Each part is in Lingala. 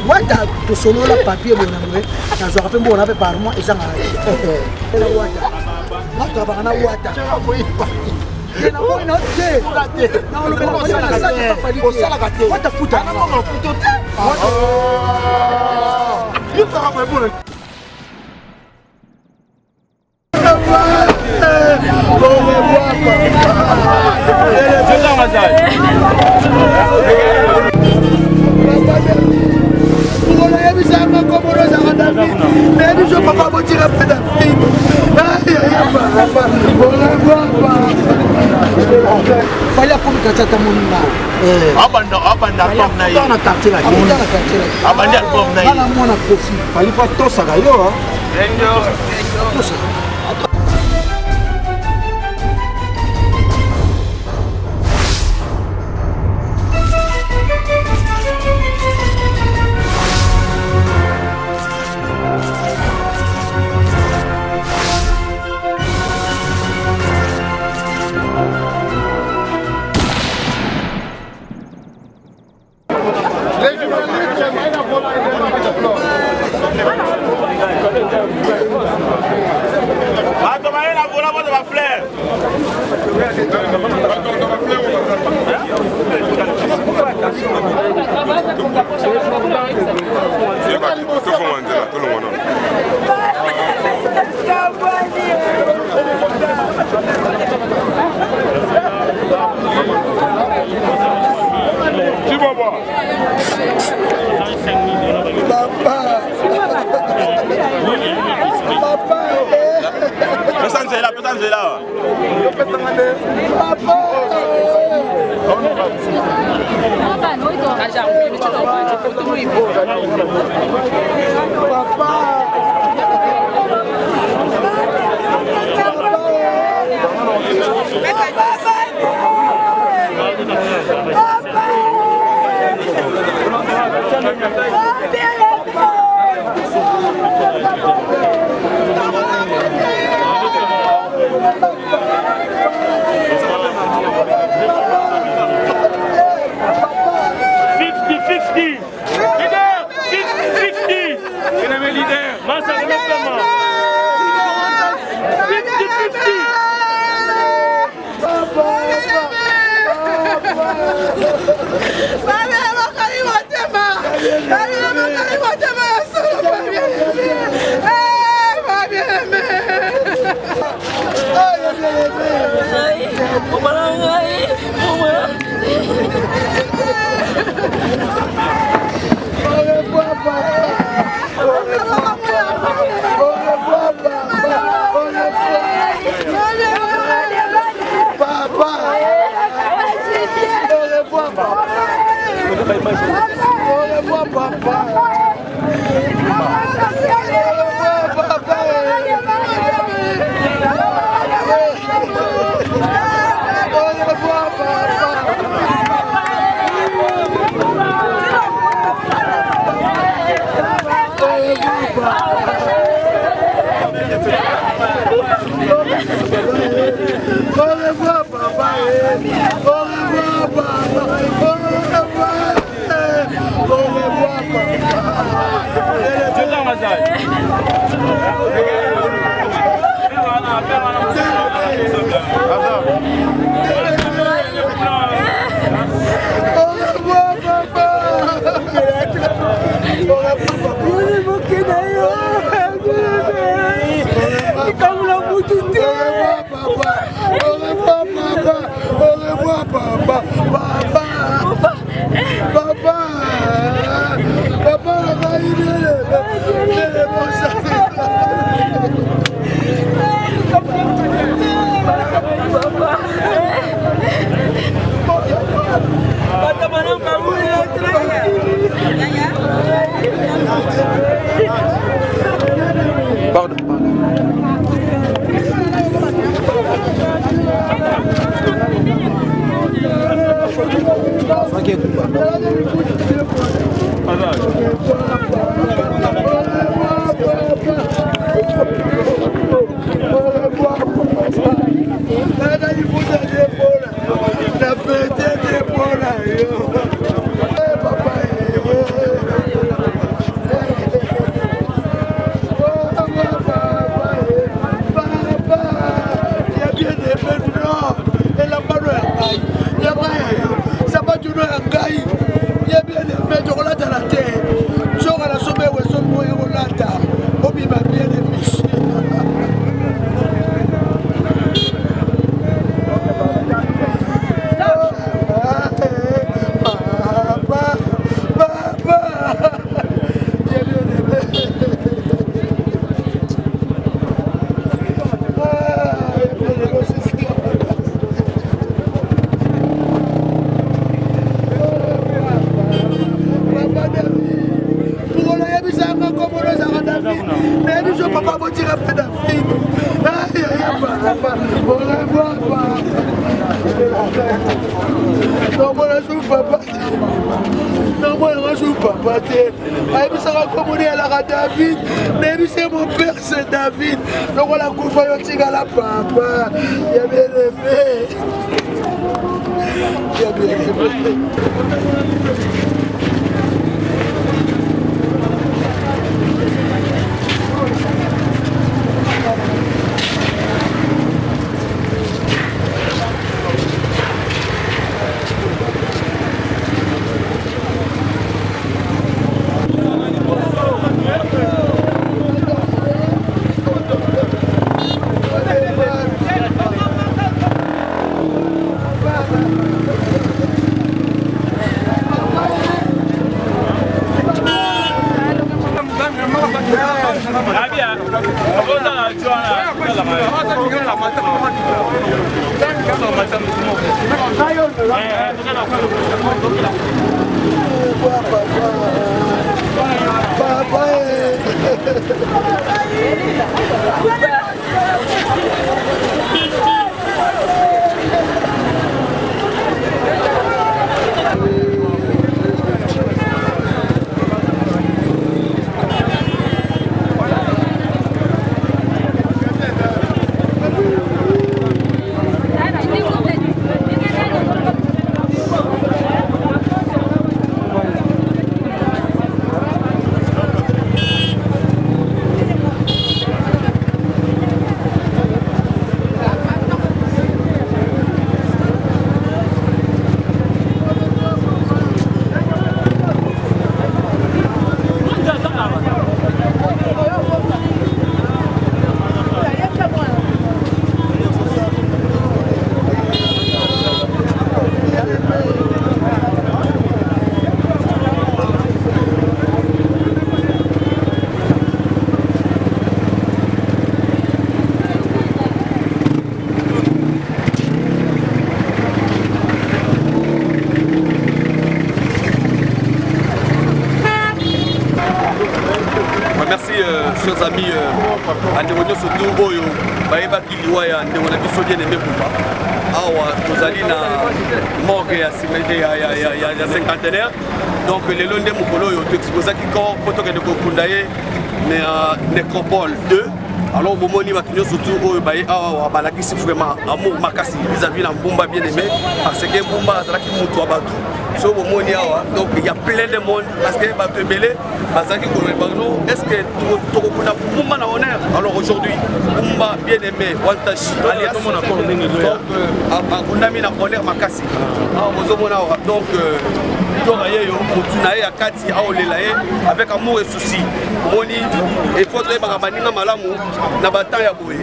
Wata to solo la papier mon amour na zo rapembo on avait par mois et ça m'a la wata bana wata na ko na te na lo bela ko na sa ko sala ka te wata futa na no futo te yo ta ba bon fallait pour que ça t'amène abanda album na dans la quartier là abanda album na ana mona profit fallait pas tout ça yo Bata mana kamu ya? David, mais c'est mon père, c'est David. Donc on a coupé à la papa. Il a bien aimé. Il a bien aimé. chers amis, andeko surtout oyo bayebaki liwa ya ndeko na biso bien aimé Bumba awa tozali na morgue ya cinquantenaire. Donc lelo nde mokolo oyo toexposaki corps po tokende kokunda ye na nécropole 2. Alors bomoni bato nyonso surtout oyo baye awa balakisi vraiment amour makasi vis-à-vis na Bumba bien aimé, parce que Bumba azalaki mutu wa bato. So bomoni awa, donc il y a plein de monde parce que bato ebele bazaki kolobano est-ce que tokokuna Bumba na honneur. Alors aujourd'hui Bumba bien aimé Waltashi alias akundami na honneur makasi awa bozomona awa. Donc torayeyo mutuna ye akati aolela ye avec amour et souci. Moni il faut que baninga malamu na batan ya boye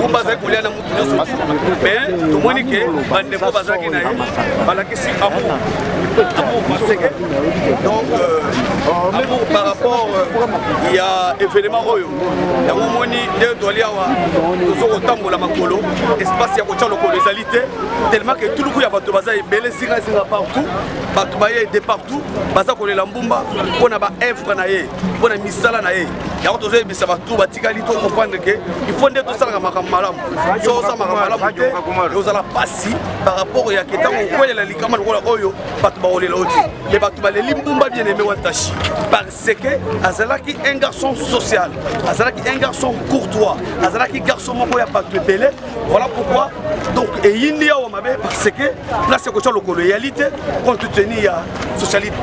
Bumba azali kolia na mutu nyonso mais tomoni ke bandeko bazalaki na ye balakisi amour parce que donc amour par rapport il y a événement oyo yango moni nde toli awa tozokotambola makolo espace ya kotia lokolo ezali te tellement que tout le coup ya bato baza ebele zinga partout bato baye de partout baza kolela mbumba mpona baœuvre na ye mpona misala na ye yango tozoyebisa bato batikali to comprendre ke il faut nde tosalaka makambo malamu so osala makambo malamu te ozala pasi par rapport ya ke ntango okwelela likama lokola oyo bato bakolela yo te me bato baleli mbumba bien aimé Wantachi parce que azalaki un garçon social azalaki un garçon courtois azalaki garçon moko ya bato ebele voilà pourquoi donc eyindi awa mabe parce que place ekotya lokolo eyali te compte tenu ya socialité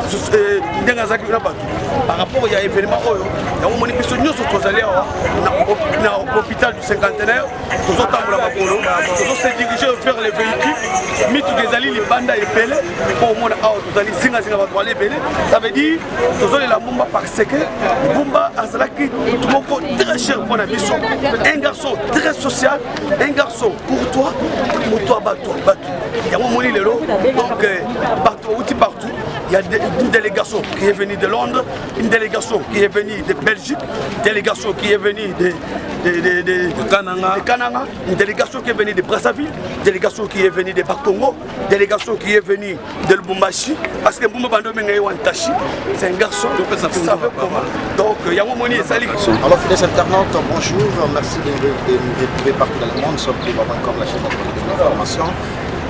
ndenge azalaki na bato par rapport ya événement oyo yango moni biso nyonso tozali awa na hôpital du cinquantenaire tozotambola makolo tozose diriger vers les véhicules mituka ezali libanda ebele mpo omona awa tozali zingazinga bato bala ebele ça veut dire tozolela mbumba parce que mbumba azalaki motu moko très cher mpona biso un garçon très social un garçon courtois moto ya bato yango moni lelo donc bato outi partout. Il y a une délégation qui est venue de Londres, une délégation qui est venue de Belgique, une délégation qui est venue de Kananga, une délégation qui est venue de Brazzaville, une délégation qui est venue de Bakongo, une délégation qui est venue de Lubumbashi, parce que Mbumba Bando Mengaye Wantachi, c'est un garçon, qui savait comment. Donc, il y a un moment où Sali. Alors, fidèles internautes, bonjour, merci de nous retrouver partout dans le monde, sauf pour encore la chaîne d'information.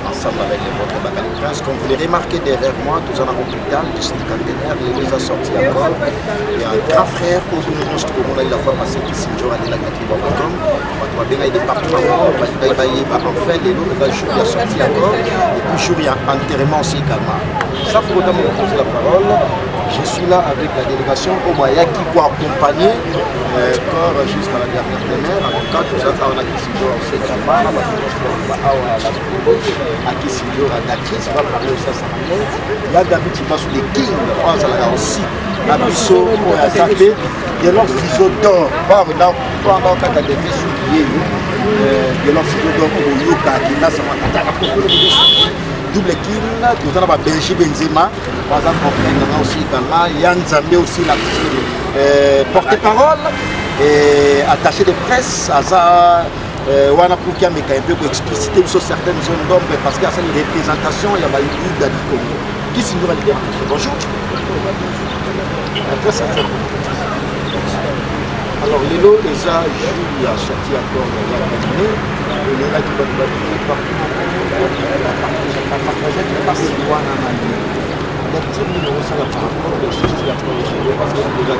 Ensemble avec les votes de Bakali Prince. Comme vous l'avez remarqué derrière moi, nous sommes à l'hôpital du cinquantenaire, les deux a sorti encore. Il y a un grand frère pour nous montrer comment il a formé qui s'est joué à l'Agnatriba.com. On va bien des départements, on va enfin les lots, il a sorti encore. Et puis il y a enterrement aussi également. Ça, pour me poser la parole, je suis là avec la délégation Omaya qui va accompagner encore jusqu'à la dernière demeure. En tout cas, nous avons qui s'est joué aussi également. À qui s'y à Dakis, on va parler aussi à Samuel. Il y a David qui passe sur les kings, on a aussi à Bissot, on a tapé, il y a leur ciseau d'or, pendant qu'on a des faits souliers, il y a leur ciseau d'or pour Yoka, qui n'a pas double king, nous avons Benji Benzema, par exemple, on a aussi Yann Zambé aussi, la porte-parole, et attaché de presse, à ça. Wana pour qu'il y ait un peu d'expliciter sur certaines zones d'ombre parce qu'il y a une représentation, il y a une lutte d'Ali Congo. Qui s'y nous va dire bonjour. Après ça fait. Alors, les lots, les a Jules a sorti encore il y a terminé. Il est là qui va partout. Il a partagé qu'il passe Wana Mali. Donc, il y a aussi la parole de ce qui a prolongé parce qu'il y a déjà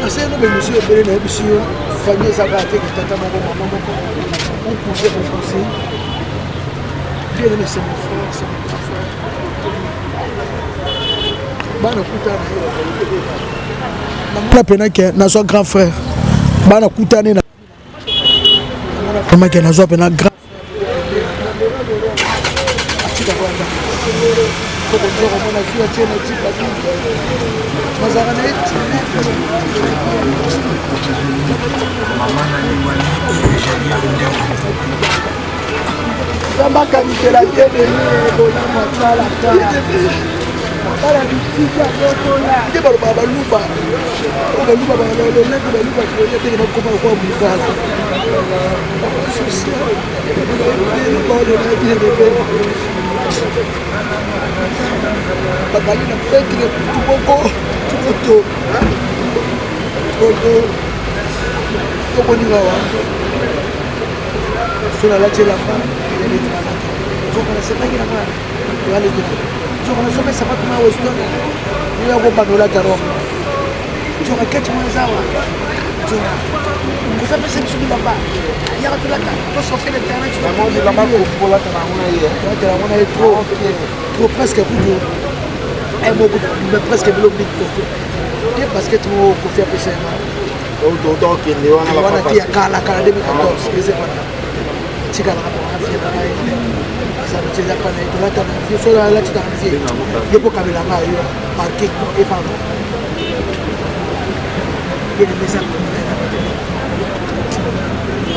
Assez nous mais monsieur Belé na monsieur famille ça va être tata moko maman moko on pousser bien mais c'est mon frère c'est mon frère bana kutana na pena ke na so grand frère bana kutana na comment que na so pena grand comme on a vu à tienne et type bakali na petre tuboko tumoto tokoninga wa sola la tela pa sokona sepaki na mwana yale kitu sokona sobe sapatu ma weston ni yako panola taro soka keti mwana zawa soka kufa pesa msubila ba ya watu laka to sofe le terrain tu manger la main pour la terrain est trop presque kudu ay mo presque bilo bit ko ke basket mo ko fi apesa na do ke le wana ti kala 2014 ese bana tika la ko afia na ça veut dire pas na to la ta fi so la ti ta fi yo po kabila nga yo parking e fa no ke le mesa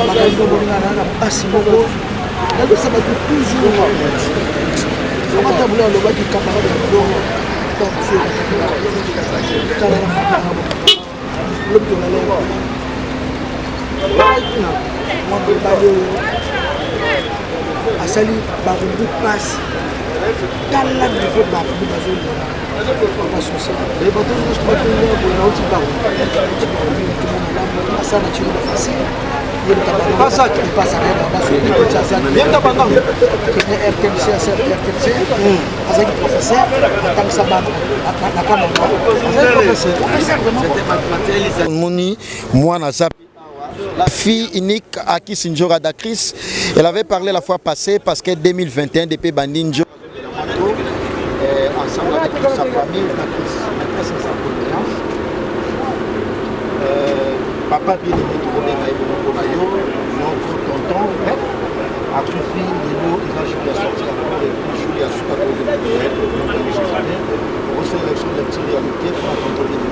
bakali ko bolinga na pasi moko na ko sama toujours on va tabouler le bas du camarade de l'eau. Donc, c'est l'homme de la loi. asali barumbu pasi tala niveau barumbu bazolina basocial bato nyonso nauti barumbu asala tino bafasile azalaki professeur atangisa bana Moni, moi, la fille unique à qui Sinjora Dakris, elle avait parlé la fois passée parce que 2021, depuis Bandinjo, ensemble avec toute sa famille, papa bien aimé notre tonton, a tout fait, il a joué à sortir Julia Souka pour le au sein de l'élection de petite réalité pour la contrôler de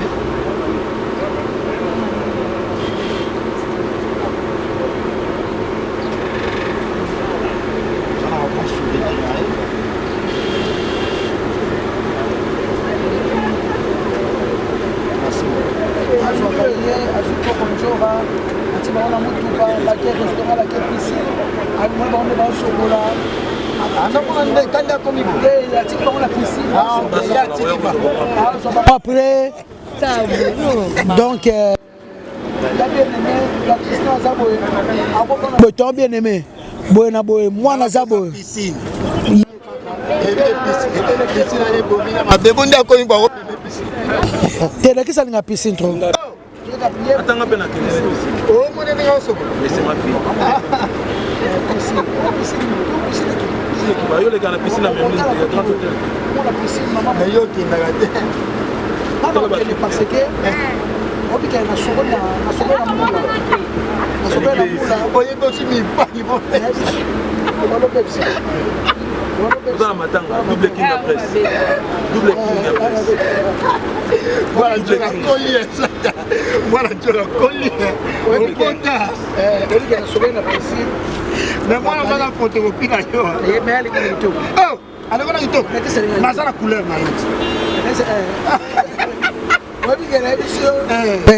après donc la bien aimé moi Nazabo qui ça n'a piscine trop. Attends un peu la Oh mon ami mais c'est ma fille. Les gars la piscine la même liste, il y a 30 hôtels. La piscine maman mais yo qui n'a raté. Parce que on dit qu'il y a Dans la matin, double king de presse. Double king de presse. Voilà, tu l'as collé. Voilà, tu l'as collé. Mais moi, on va la photocopie d'ailleurs. mais elle est tout. Oh, elle est tout. Mais c'est la couleur,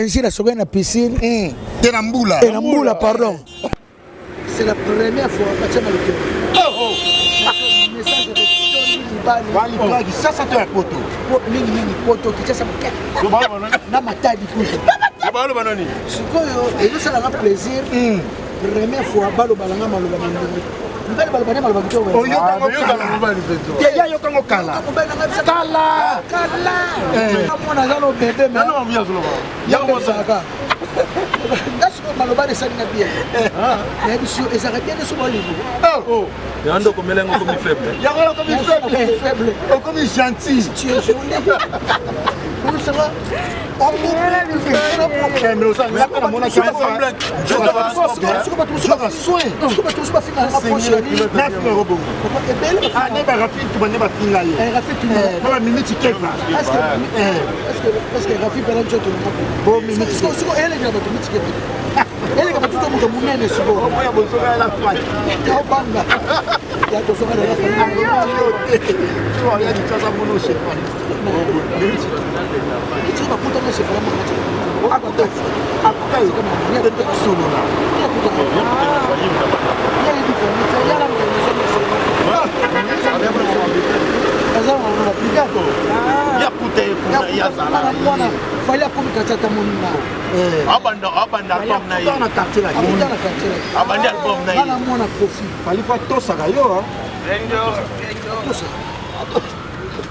ici la seconde la piscine. Tenamboula. Tenamboula, pardon. C'est la première fois que tu as le cœur. Oh, ça c'est un poteau. Mini poteau qui tient sa bouquet. Na matadi kuto. Balo banani. Sikoyo, et ça a plaisir. Première fois balo balanga maloba mandingi. Mbele balo bana maloba kuto. Oh yo kango kala. Kala. Amona zalo bébé mais. Non, bien sûr. Yango saka. Ndaso maloba de sanga bien. Mais monsieur, et ça aurait bien de ce niveau. Oh. Yando comme melengo comme faible. Yango comme faible. Oh comme gentil. Tu es joli. Comment ça va?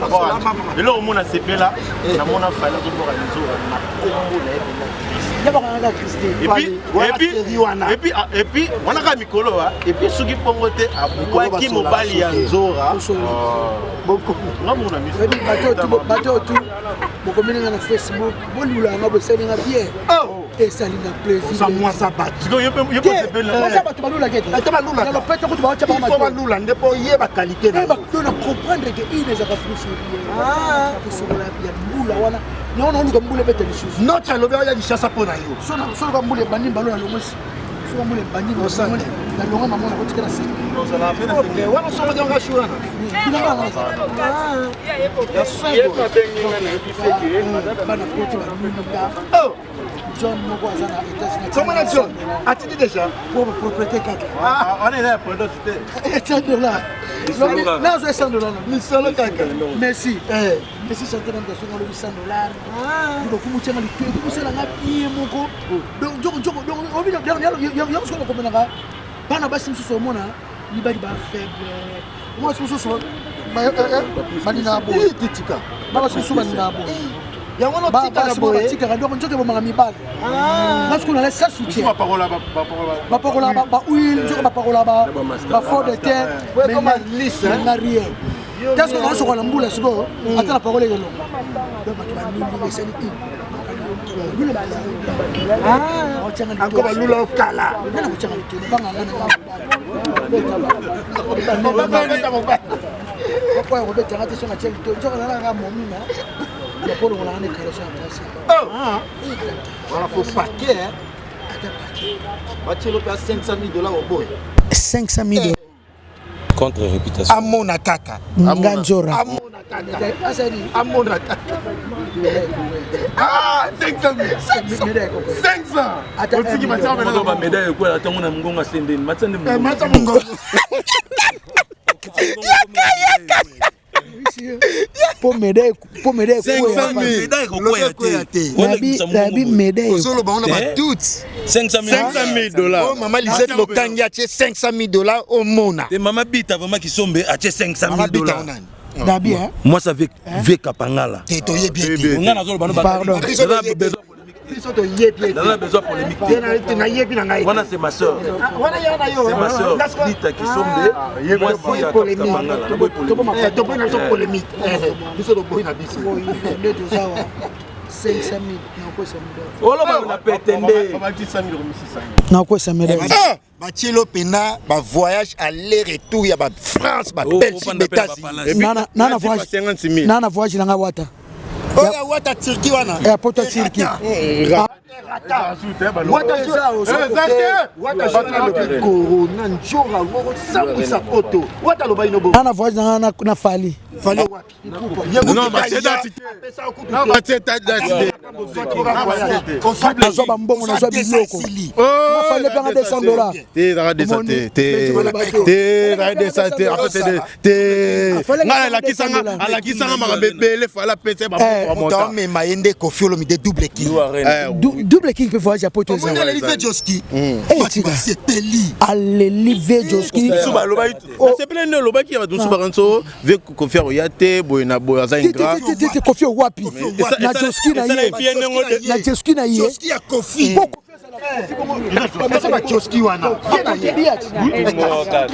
Là, on a CP là, on a fallu et puis, on a Mikolo, et puis ceux qui font voter à Bouki Mobali à Zora. Beaucoup. Non, mon ami. Facebook, bien. Et ça lui a plaisir. Ça moi ça bat. Ça va te la guette. Qualité. Comprendre que il est ah, non, non, nous avons des choses. Non, tu as le verre, il y a des chasses à Ponayo. Soit nous avons des bandits, ballons à l'homme. Soit nous avons des bandits, La longue maman a continué à se. Wana soma jonga shwana. Ya swego. Bana koti ba minga. Oh, John moko azana États-Unis. comment na John? Atidi déjà. Pour propriété kaka. On est là pour d'autres. $100. Là, je $100. Misolo kaka. Merci. Merci chanter dans son le $100. Donc comme tu as le tout, comme c'est la bien moko. Donc on vient dernier ce qu'on comprend là. Bana basi msusu mona ni bali ba faible. Moi ce msusu bali na bo. Titika. Baba msusu bali na bo. Ya wana tika na boye. Tika donc njoke bo manga mibali. Parce qu'on a laissé soutien. Ma parole Ba parola ba huile, njoke ba parola ba fond de terre. Ouais comme lisse hein. Na rien. Qu'est-ce qu'on a sur la mboula siko? Attends la parole est longue. Donc ba nini mais Encore balula okala. Voilà, faut paquet. Bachelo pa $500,000 au boy. 500 000 $. Contre réputation. Amona kaka. Nganjora. Amona kaka. Amona kaka. Ah, 500,000. 500. Otiki machamba na Ba médaille quoi attends on a ngonga sende matande Mata mungo. Pour m'aider 500,000. Médaille Solo ba on a toutes. $500,000. Oh maman Lisette Lokanga tie $500,000 au mona. Et maman bita vraiment qui sombe à $500,000. Dabi hein. Moi ça veut Kapangala. T'es toyé bien. On a besoin polémique. Voilà c'est ma soeur. C'est ma soeur. Bita qui sombe. Moi c'est Kapangala. Polémique. Biso do boy na biso. 500 000. Oh là on a pétendé. On va dire 100 000 ou 600 000. Non quoi ça m'aide. Bachelo pena ba voyage aller-retour ya ba France ba Belgique États-Unis. Nana voyage 50 000. Nana voyage nanga wata. Oya wata Turquie wana. Airport à Turquie. Corona njora woko sambisa poto. Wata loba inobo. Nana voyage na fali. Fallait wapi? Non, mais c'est datité. Non, mais c'est datité. Nazo bambongo nazo biloko. Na fali panga $200. T'es dans des santé. T'es dans des santé. Après ngala la kisanga mabebe le fala pese ba pour monter. Mais maende kofiolo mi de double king. Double king peut voyager à Porto. On a l'Olivier Joski. C'est Peli. L'Olivier Joski. Suba loba itu. C'est plein de loba qui va tout suba ranso veut confier au yate boyna boyaza ingra. T'es confié wapi. Na Joski na ye. Na Joski na ye. Joski a kofi. Pesa ba Joski wana.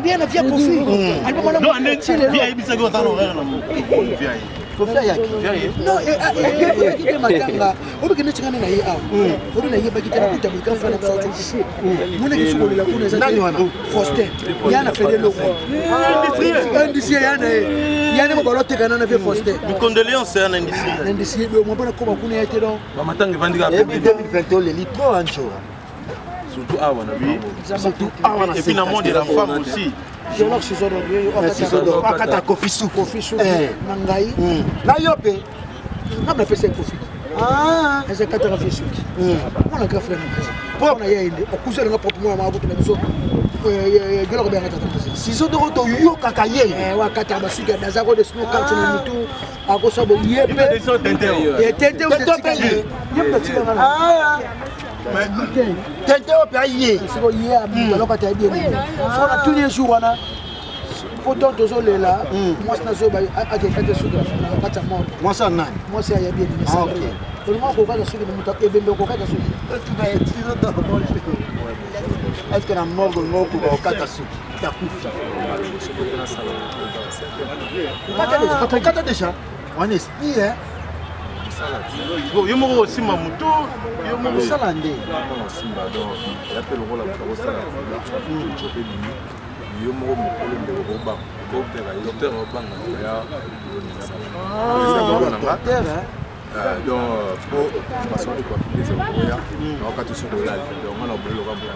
Bien via kofi. Non, via ibisa go tano rera na via. Kofia yaki. Non, et matanga. Obi kene chingana na ye aw. Obi na ye ba kitana kuta bu kan fana so chu. Muna ke suko la kuna za. Foster. Yana fede loko. Industriel yana e. Yana mo balote kana na via Foster. Mes condoléances à l'industrie. Industriel do mo bana ko ba kuna yete do. Ba matanga vandika. Et 2021 les litro ancho. Surtout à wana bi. Et puis dans le monde de la femme aussi. Je leur suis ordonné. Akata kofi su. Kofi su. Nangai. Na yope. Na me pese kofi. Ah, ese katara fisu. Mona ka frère na pese. Pour na yende, okuzela nga pop mo ma butu na biso. Gelo ko benga tata. Siso de roto yo kakaye. Wakata basuka dazako de snow culture na mitu. Akoso bo yepe. Et tente ou de tika. Ah. Tente o pa yé. Siko yé abi loka ta bien. So na tous les jours wana. Photo tozo lela. Moi na zo ba ake kate suka na kata mo. Moi ça nan. Moi c'est ya bien ni ça. Tout le monde ko kata suka na muta ebembe ko kata suka. Tu vas être dans le monde. Est-ce que la mort de mort ko kata suka? Ta kufa. Kata déjà. On espie hein. Yo mo aussi mamuto. Yo mo salande. Yo mo mokolo ndeko koba ko pera docteur obanga ya docteur donc pour façon de quoi les oya na ka tout sur la donc on a bolé le camp la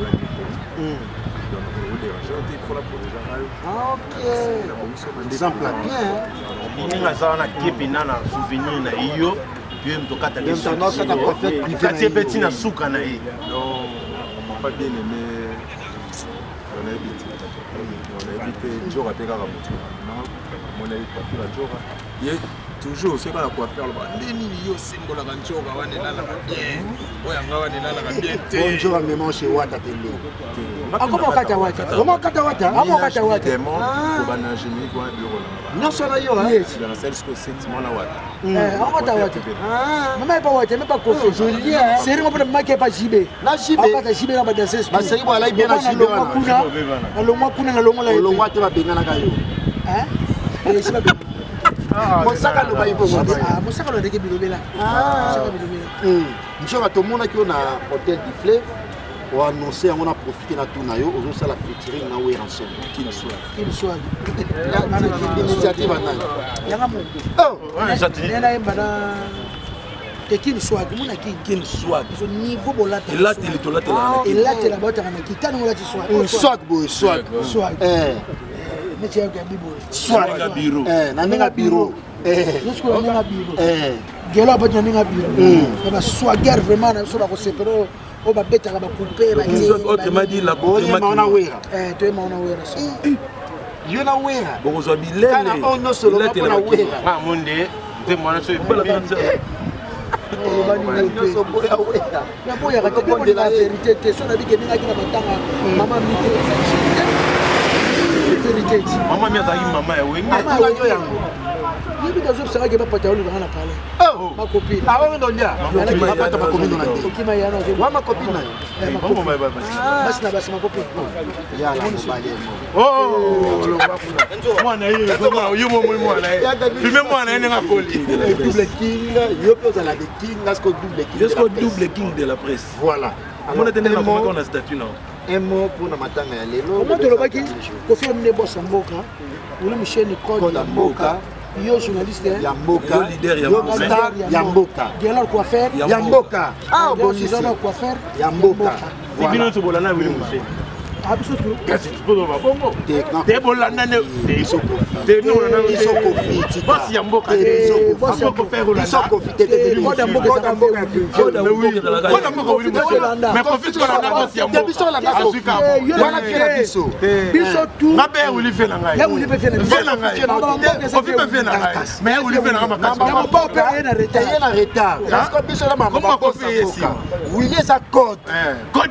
donc déranger, il faut la protéger. Ok. Exemple bien. Ninga ça on a kepina na souvenir na iyo. Puis on toka ta question. Kati petit na souka na yi. Non, pas bien aimé. On a évité Dior à Pega Ramotu. Non, on a évité la Dior. Il est toujours ce qu'on a quoi faire. Nini yo symbole la Dior à wane la bien. Oyanga wane la bien. Bonjour à mémoire chez Wata Tendo. Comment kata wata? Comment kata wata? Comment kata wata? Tellement pour banager ni quoi bureau là. Non solo yo hein. C'est dans celle que c'est mon la Wata. Wata wata. Maman pas wata, mais pas coffre. Joli hein. C'est rien pour marquer pas JB. Na JB. Pas JB na ba danser. Ba seri bo alai bien na JB wana. Na longwa kuna na longwa la. Longwa te ba bengana ka yo. Hein? C'est pas Mosaka no ba ipo. Mosaka lo ndeke bilobela. Mosaka bilobela. Njora to mona ki na hôtel du Fleuve. On a annoncé, on a profité de tout nayo, on a la featuring na we ensemble. Qu'il soit. L'initiative en Yangamo. Oh, nena embana tekin swag muna kin swag so niveau bolata elateli tolatela elatela bota kana kitani ngula ti swag swag boy swag mechi ya bibo swag na biro na ninga biro yesko na ninga biro gelo bota na ninga biro ba swagger vraiment na so ba ko sepero o ba beta ba couper ba ti o te m'a dit la couper ma wera to e ma ona wera so yo na wera bonzo bilele kana ono solo na wera ah monde te mwana so ibala binza na boya ka te ko la vérité te so na bi ke ninga ki na matanga mama mi te vérité mama mi azaki mama ya wengi mama yo yango yebi kazo sanga ke ba pata olu bana pale ma copine ah on ndolia ma pata ma copine na te okima yana ke wa ma copine na mama baba basi na basi ma copine ya la mbali mwana yeye yumo mwana yeye filme mwana yeye ngakoli double king yo pe za la de king jusqu'au double king de la presse voilà on a tenu la comment on a statut là un mot pour na matanga ya lelo comment to lobaki ko fi mne boss mboka ule msheni code ya mboka yo journaliste ya mboka yo leader ya mboka gelo quoi faire ya mboka ah bon ici quoi faire ya mboka bino to bolana wili muse absolument kasi tupo ba bongo te bolana ne te isoko te no na isoko fiti boss ya mboka boss ko faire la isoko fiti te code ya mboka code Kona moko wili muse mais profite ko na boss ya mboka biso la Afrika wana fela biso biso tout na be wili fe na ngai ya wili pe fe na ngai profite pe fe na ngai mais wili fe na makasi ya ba pe na retard parce que biso la mama ko fe yesi wili sa code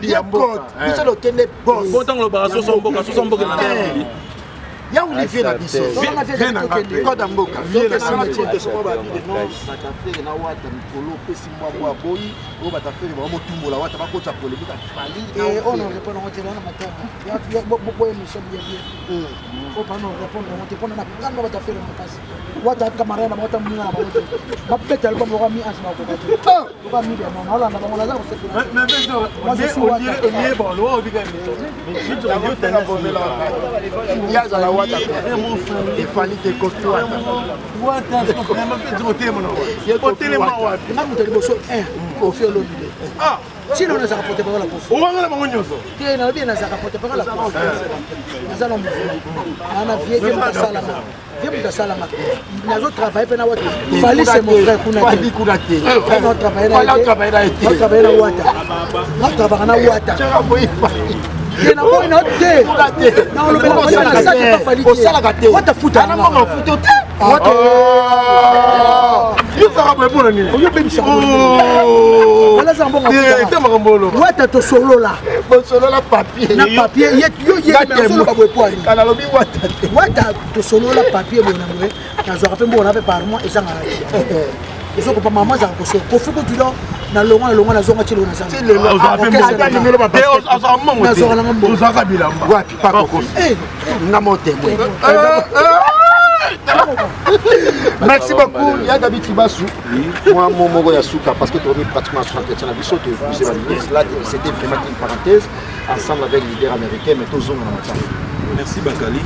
ya mboka biso lo kende boss bontango lo ba so mboka na ndeli ya wili fe na biso code mboka vie na simete so ba bi de non bata fere na wata mikolo pesi mwa boyi o bata fere ba mo tumbola wata ba ko cha polémique fali on répond on te na matanga ya bo émission bien o pa non répondre on te pona na kando bata fere mo passe wata kamara na wata muna na wata ba peta album ko mi asma ko ba mi de mo hala na ba la za ko se mais on est bon lo o diga mais si tu radio tena ya za la wata il fallait que côtoie wata so vraiment fait du thème non côté ma wata na muto liboso ko fi lo bi ah sino na za ka pote pa la ko o wangala mango nyoso te na bien na za ka pote pa la ko na za no mo ana vie ke mtasala ma vie mtasala ma na zo travailler pe na wata fallait c'est mon frère kuna fallait kuna te on travailler na wata na travailler na wata na boy na te na lo bela na sa te fallait ko sala ka te wata futa na mama futo te wata yo saka pe pour ni yo be bisa wala za mbonga futa te makambolo wata to solo la bon solo la papier na papier yo na solo ba boy poani kana lobi wata te wata to solo la papier bona ngwe na zo ka pe mbona pe par mois ezanga eso ko pa mama za ko so ko fuko tudo na longa na zonga chilo na sana te lo za pe mbona te asa mamo te to za ka bilamba wapi pa ko na mote merci beaucoup ya David Tibasu moi mon mogo ya suka parce que tu as pratiquement 60 na biso tu là c'était vraiment une parenthèse ensemble avec le leader américain mais tous on a merci Bakali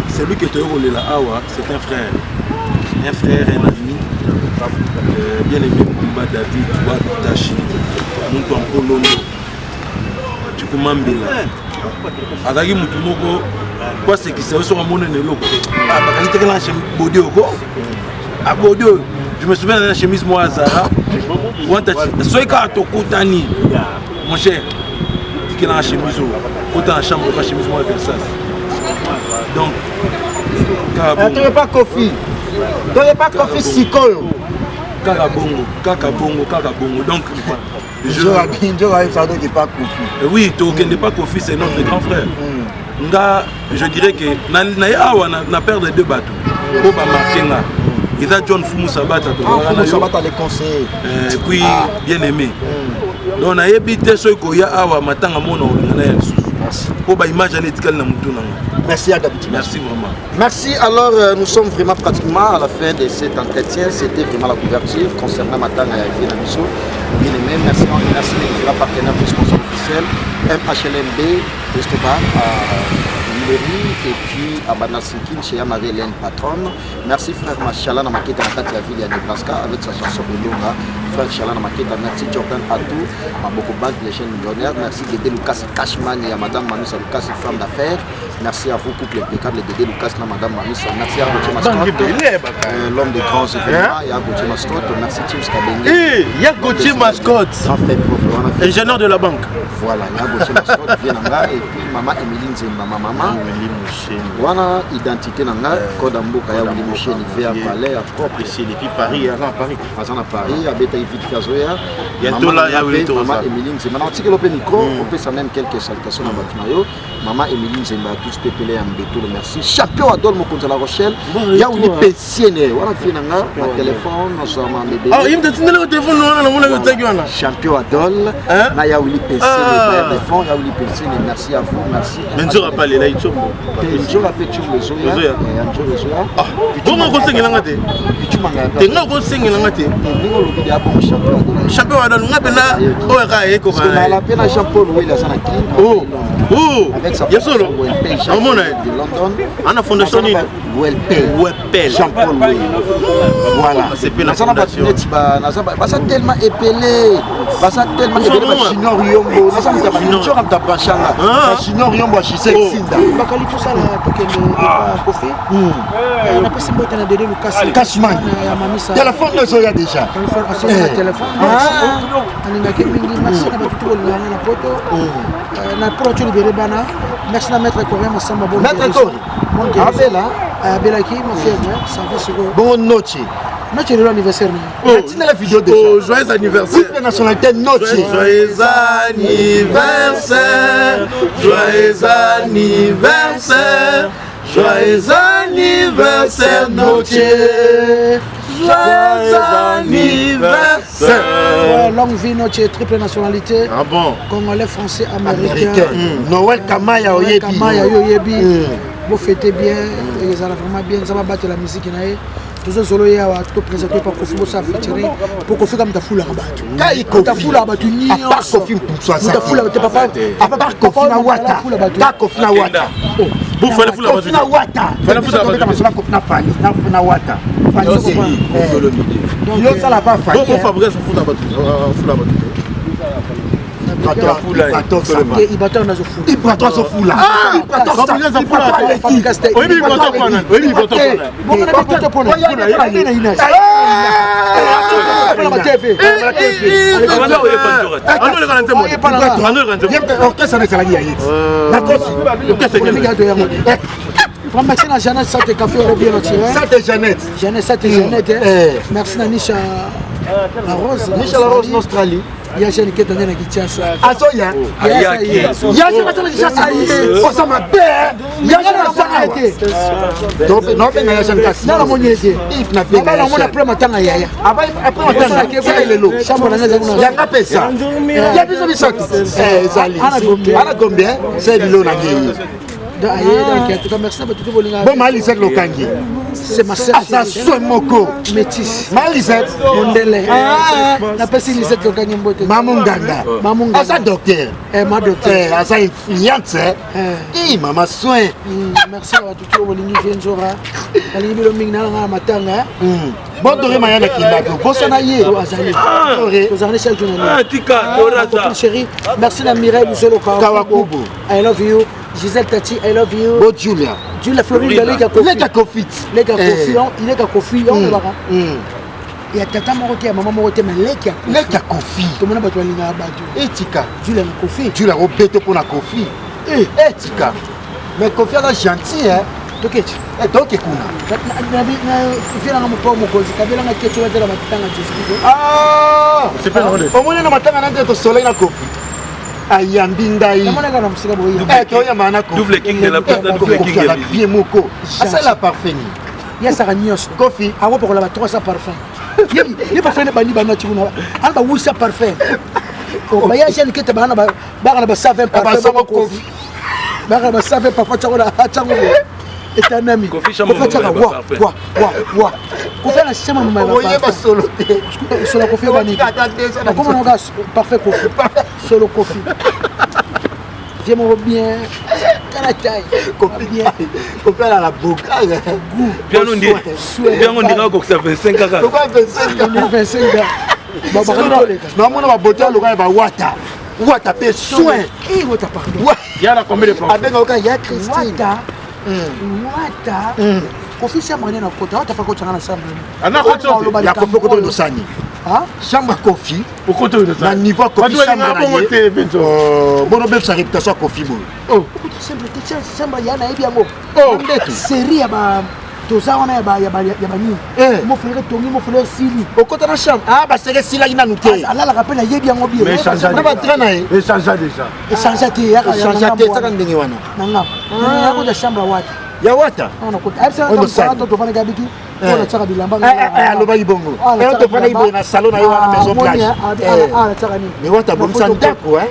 c'est lui qui te roulé la awa c'est un frère un ami bien aimé Kumba David Watashi Mungu Ampolondo Tukumambela azalaki mutu moko po sekisa oso amonene eloko bakangi teke na bodi oko abodi oyo je me souviens na chemise moi azara soki kaka tokutani mon cher tike na chemise oyo kota na chambre ka chemise moi Versace donc toye pas Kofi sikoyo kaka bongo donc oui, Tokende pas Kofi, c'est notre grand frère. Je dirais que na perdre deux bateaux. Boba Markenga. Il a John Fumu Sabata. Les conseillers. Et puis bien aimé. Donc on a évité ce qu'il y a à Matanga Mono. Merci Agabiti. Merci vraiment. Merci. Alors nous sommes vraiment pratiquement à la fin de cet entretien. C'était vraiment la couverture concernant Matanga et Nabiso. Bien aimé, merci les partenaires du sponsor officiel MHLMB, Escobar, et puis à Banasikin chez Marie-Hélène Patronne. Merci frère Machala na Maketa na kati ya ville ya Nebraska avec sa chanson Elonga. Frère Machala na Maketa, merci Jordan Atou, Maboko Bank, les chaînes millionnaires. Merci Dédé Lucas Cashman et à Madame Mamissa Lucas, femme d'affaires. Merci à vous, couple impeccable, Dédé Lucas et Madame Mamissa. Merci à Gauthier Mascotte, l'homme des grands événements. Il y a Gauthier Mascotte, merci Tim Skabenge. Il y a Gauthier Mascotte, ingénieur de la banque. Voilà, il y a Gauthier Mascotte, Vienanga, et puis Maman Emeline Zemba, maman. Wana identité nanga code mboka ya Wili Musheni vers Palais à propre ici depuis Paris à Paris à Paris à beta vite kazoya bientôt là ya Wili Maman Emeline Zemba na tiki lope micro on peut ça même quelques salutations na batinayo Maman Emeline Zemba tous pepele en beto merci champion Adol Mokonza La Rochelle ya Wili Pesiene wana fi nanga na téléphone na sama bébé ah il me dit le téléphone na mona ko tagi wana champion Adol na ya Wili Pesiene téléphone ya Wili Pesiene merci à vous merci Benzo pas les là ichombo Benzo la fait chumbo zoya ah bon on conseille ngate te nga conseille ngate ningo lobi ya bon champion Adol ngapena o ka eko ka na la pena champion Louis la sana king oh yesolo amona de London ana fondation ni Welpel champion Louis voilà c'est pas la fondation ba ça tellement épelé ba ça tellement épelé Junior Yombo na ça Junior am tapachanga Junior Yombo chez Sinda bakali tout ça là tokende Kofi na pesi mbota na Dédé Lucas Cashman ya Mamissa téléphone no ya déjà téléphone aninga kemingi merci na batutu bolingana na poto na proto libéré bana merci na maître Coréen Massamba bon maître Coréen abela abelaki ma frère ça va se bon noche noche de l'anniversaire tu la vidéo déjà joyeux anniversaire la nationalité noche joyeux anniversaire joyeux anniversaire joyeux anniversaire Noche joyeux anniversaire longue vie Noche triple nationalité ah bon congolais français américain Noël Kamaya Oyebi vous fêtez bien et ça va vraiment bien ça va battre la musique nae tous solo ya wa tout présenté par Kofi Bossa featuring pour Kofi comme ta foule à battre ta foule à battre ni à part Kofi pour ça ta foule à papa à part Kofi na wata ta Kofi na wata vous faites la foule à battre Kofi na wata faites la foule à battre Kofi na fali na wata donc yo ça la pas fali donc on fabrique sa foule à battre Ibato na zo fula. Ibato zo fula. Merci à Jeannette Sate Café bien retiré. Sate Jeannette. Jeannette. Merci à Nisha La Rose. Nisha La Rose d'Australie. Il y a Jeanne qui est dans Kinshasa. Azoya. Il y a Jeanne qui est dans ça ma père. Il y a Jeanne donc non mais il y a Jeanne Kassi. Non mon yété. Il n'a pas là on après matanga yaya. Après matanga c'est le lot. Chambre na neza kuna. Yanga pesa. Il y a biso biso. Zali. Ana combien? C'est le lot na gagné. En tout cas, merci à tout le monde. Bon, Malisette Lokangi. C'est ma sœur. Ça soit Moko. Métis. Malisette. Mondele. La personne Lisette Lokangi Mbote. Mamunganga. Mamunganga. Asa docteur. Ma docteur. Asa influente. Maman soin. Merci à tout le monde. Vienzora. Alingi bilo mingi na matanga. Bon doré mayana kinako. Bosana ye. Ozarne chaque jour. Tika, Dorata. Chérie, merci à Mireille Lucelo Kawakubo. I love you. Gisèle Tati, I love you. Bo Julia. Julia Florida, les gars Kofi. Les gars Kofi, on va. Il y a tata moroté, maman moroté, mais les gars Kofi. Tout le monde a battu la battu. Et Tika. Julia Kofi. Julia Roberto pour la Kofi. Et Tika. Mais Kofi est gentil, hein. Toket. Et donc écoute. Ah. C'est pas vrai. Au moins, on a matin de soleil na Kofi. Ayambindai. Double king de la place de double king. Bien moko. Ça la parfait. Il y a ça Nios. Kofi. Ah ouais pour la 300 parfum. Il parfum bani bana tu na. Amba wusa parfum. Oh ba ya jeune que te bana ba na 120 parfum Kofi. Ba na 120 parfum tu na atango. Et un ami. Kofi chamo. Wa. Kofi na chama mama. Oye ba solo te. Solo Kofi bani. Comment on gagne parfait Kofi. Solo Kofi. J'aimerais bien. Kofi bien. Kofi à la boucle. Bien on dira que ça 25 ans. Pourquoi 25 ans? Non, on va botter le gars, Wata. Wata paie soin. Et Wata pardon. Il y a combien de plans? Avec il y a Christine. Wata. Kofi chambre na kota. Wata pas kota na chambre. Ana kota. Il y a Kofi kota de Sani. Chambre Kofi. Pour kota de Sani. Niveau Kofi chambre. Bon, on sa réputation Kofi. Oh. Chambre yana ebi yango. Oh. Série ya ba toza wana ya ba nini. Mo frère Tongi, mo frère Sili. Au côté de la chambre. Ah bah c'est Sila ina nous té. Allah la rappelle ya yebi yango bien. Mais changer. On va traîner. Et changer déjà. Et changer té ya changer té ça kan ndenge wana. Nanga. Ya ko da chambre wata. Ya wata. On ko. Absa to to fana gabiki. On tsaka bilamba. Aloba ibongo. Et to fana ibo na salon na yo na maison blanche. Tsaka ni. Mais wata bon sandako hein.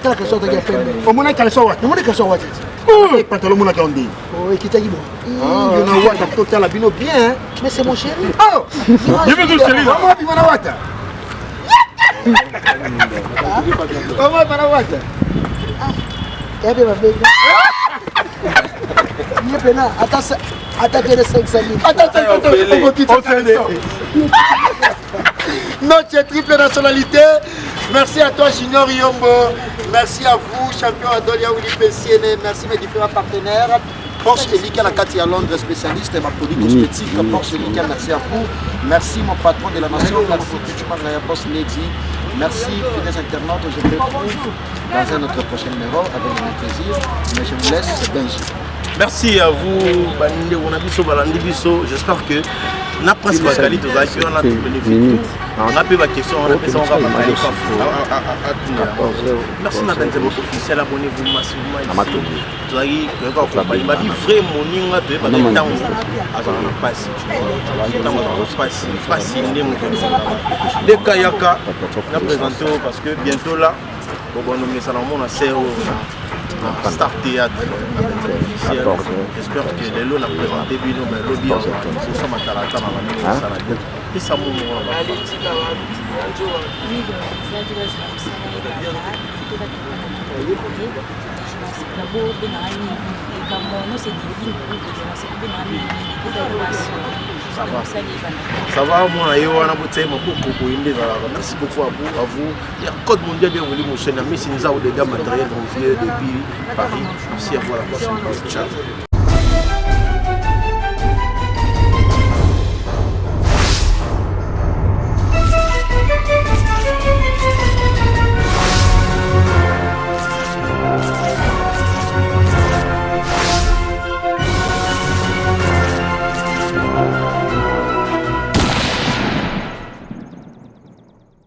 Tala que sorte de peine. Au moins qu'elle soit. Non, mais qu'elle soit. Et pantalon mon akandi. Oh, et qui t'a dit bon. Il y a wata total la bino bien. Mais c'est mon chéri. Oh. Je veux que chéri. Comment tu vas na wata? Comment tu vas na wata? Eh bien, ma belle. Il est pena. Attaquez les 500 000. Attends. Notre triple nationalité. Merci à toi, Junior Yombo. Merci à vous, champion Adolia Willy Pessiene. Merci mes différents partenaires. Porsche Elika Nakati à Londres, spécialiste et ma produit cosmétique. Porsche Elika, merci à vous. Merci mon patron de la nation. Merci Kuchuma Naya Boss Lady. Merci, fidèles internautes. Je vous retrouve dans un autre prochain numéro avec mon plaisir. Mais je vous laisse, c'est Benji. Merci à vous, Baninde Wonabiso, Balandi Biso. J'espère que na presque la qualité de la vie, on a tout bénéfice. On a pu la question, on a pu savoir merci à Benzema officiel, abonnez-vous massivement. Vous avez vrai morning, vous avez pas de temps à passer. Passer les Kayaka, on a présenté parce que bientôt là, on va nommer ça dans le monde à Star Théâtre. J'espère que les lots ont présenté Bino, mais lobby en sommes à Talata, et ça m'a ça va, moi, et on a voté mon beaucoup. Merci beaucoup à vous. Il y a Code Mondial bien voulu mon chaîne, mais c'est nous avons des gars matériels depuis Paris. Merci à vous à la prochaine. Ciao.